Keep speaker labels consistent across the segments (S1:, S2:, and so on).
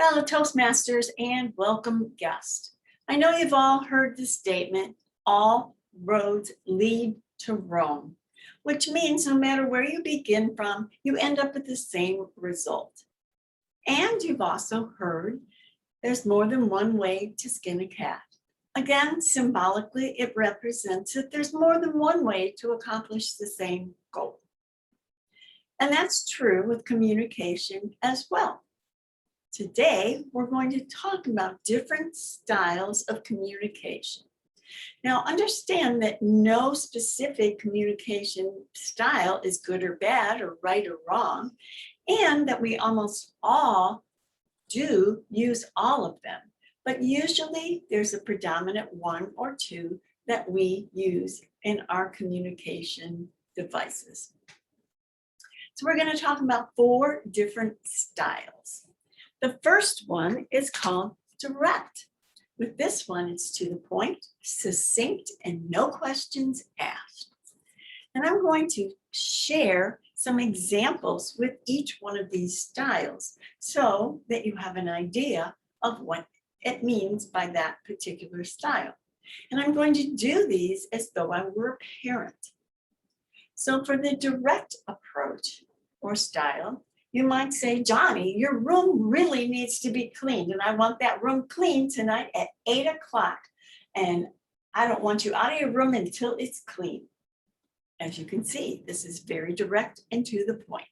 S1: Fellow Toastmasters and welcome guests. I know you've all heard the statement, all roads lead to Rome, which means no matter where you begin from, you end up with the same result. And you've also heard there's more than one way to skin a cat. Again, symbolically, it represents that there's more than one way to accomplish the same goal. And that's true with communication as well. Today, we're going to talk about different styles of communication. Now, understand that no specific communication style is good or bad or right or wrong, and that we almost all do use all of them. But usually there's a predominant one or two that we use in our communication devices. So we're going to talk about 4 different styles. The first one is called direct. With this one, it's to the point, succinct, and no questions asked. And I'm going to share some examples with each one of these styles so that you have an idea of what it means by that particular style. And I'm going to do these as though I were a parent. So for the direct approach or style, you might say, Johnny, your room really needs to be cleaned, and I want that room cleaned tonight at 8 o'clock, and I don't want you out of your room until it's clean. As you can see, this is very direct and to the point.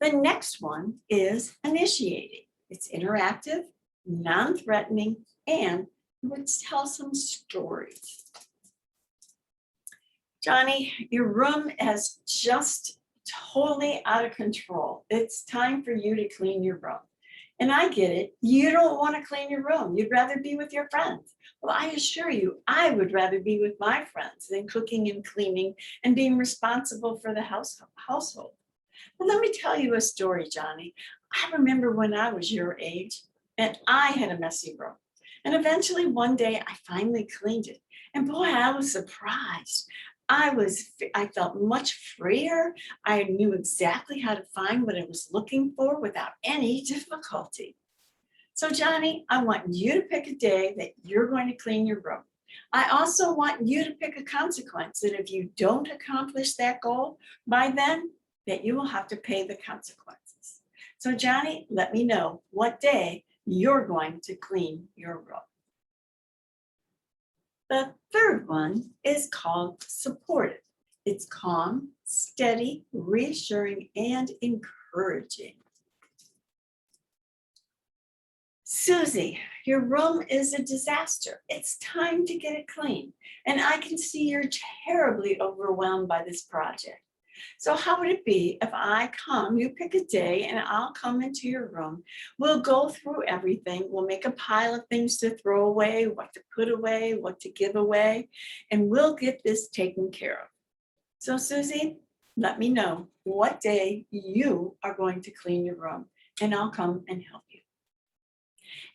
S1: The next one is initiating. It's interactive, non-threatening, and it would tell some stories. Johnny, your room has just totally out of control. It's time for you to clean your room. And I get it. You don't want to clean your room. You'd rather be with your friends. Well, I assure you, I would rather be with my friends than cooking and cleaning and being responsible for the household. But let me tell you a story, Johnny. I remember when I was your age and I had a messy room. And eventually one day I finally cleaned it. And boy, I was surprised. I felt much freer. I knew exactly how to find what I was looking for without any difficulty. So Johnny, I want you to pick a day that you're going to clean your room. I also want you to pick a consequence that if you don't accomplish that goal by then, that you will have to pay the consequences. So Johnny, let me know what day you're going to clean your room. The third one is called supportive. It's calm, steady, reassuring, and encouraging. Susie, your room is a disaster. It's time to get it clean. And I can see you're terribly overwhelmed by this project. So how would it be if I come, you pick a day and I'll come into your room. We'll go through everything. We'll make a pile of things to throw away, what to put away, what to give away, and we'll get this taken care of. So Susie, let me know what day you are going to clean your room and I'll come and help you.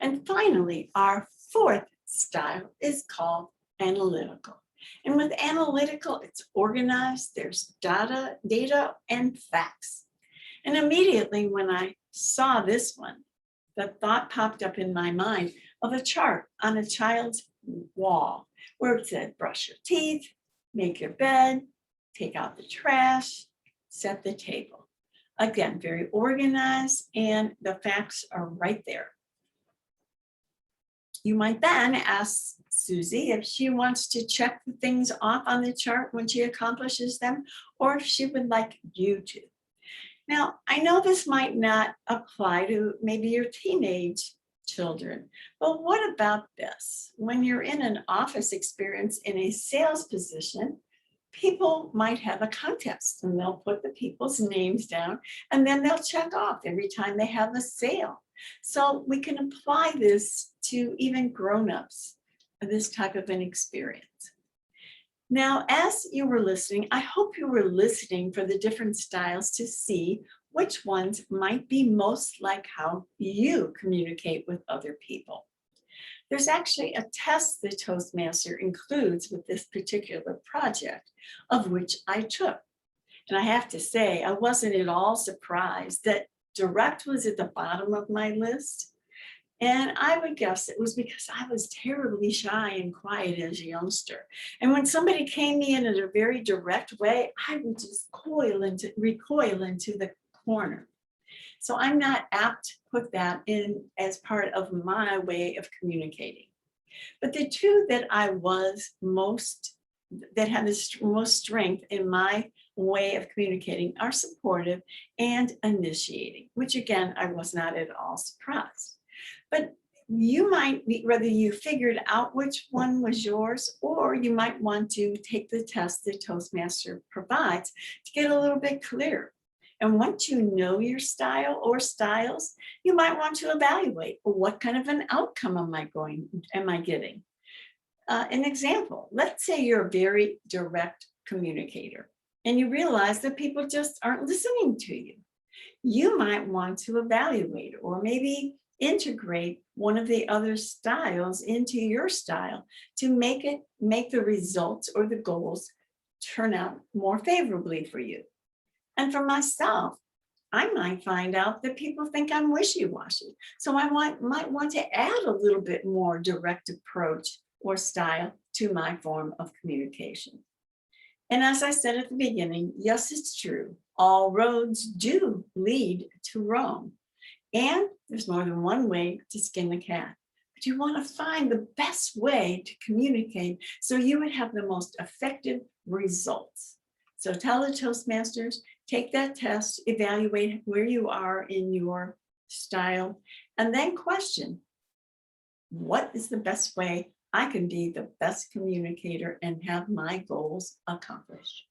S1: And finally, our 4th style is called analytical. And with analytical, it's organized, there's data and facts. And immediately when I saw this one, the thought popped up in my mind of a chart on a child's wall where it said, brush your teeth, make your bed, take out the trash, set the table. Again, very organized, and the facts are right there. You might then ask Susie if she wants to check the things off on the chart when she accomplishes them, or if she would like you to. Now, I know this might not apply to maybe your teenage children, but what about this? When you're in an office experience in a sales position, people might have a contest and they'll put the people's names down and then they'll check off every time they have a sale. So we can apply this to even grown-ups, this type of an experience. Now, as you were listening, I hope you were listening for the different styles to see which ones might be most like how you communicate with other people. There's actually a test the Toastmaster includes with this particular project, of which I took. And I have to say, I wasn't at all surprised that direct was at the bottom of my list. And I would guess it was because I was terribly shy and quiet as a youngster. And when somebody came in a very direct way, I would just recoil into the corner. So I'm not apt to put that in as part of my way of communicating. But the two that I was most, that had the most strength in my way of communicating are supportive and initiating, which again, I was not at all surprised. But you might be, whether you figured out which one was yours, or you might want to take the test that Toastmaster provides to get a little bit clearer. And once you know your style or styles, you might want to evaluate, well, what kind of an outcome am I getting? An example, let's say you're a very direct communicator and you realize that people just aren't listening to you. You might want to evaluate or maybe integrate one of the other styles into your style to make the results or the goals turn out more favorably for you. And for myself, I might find out that people think I'm wishy-washy. So I might want to add a little bit more direct approach or style to my form of communication. And as I said at the beginning, yes, it's true. All roads do lead to Rome. And there's more than one way to skin the cat. But you want to find the best way to communicate so you would have the most effective results. So tell the Toastmasters, take that test, evaluate where you are in your style, and then question, what is the best way I can be the best communicator and have my goals accomplished?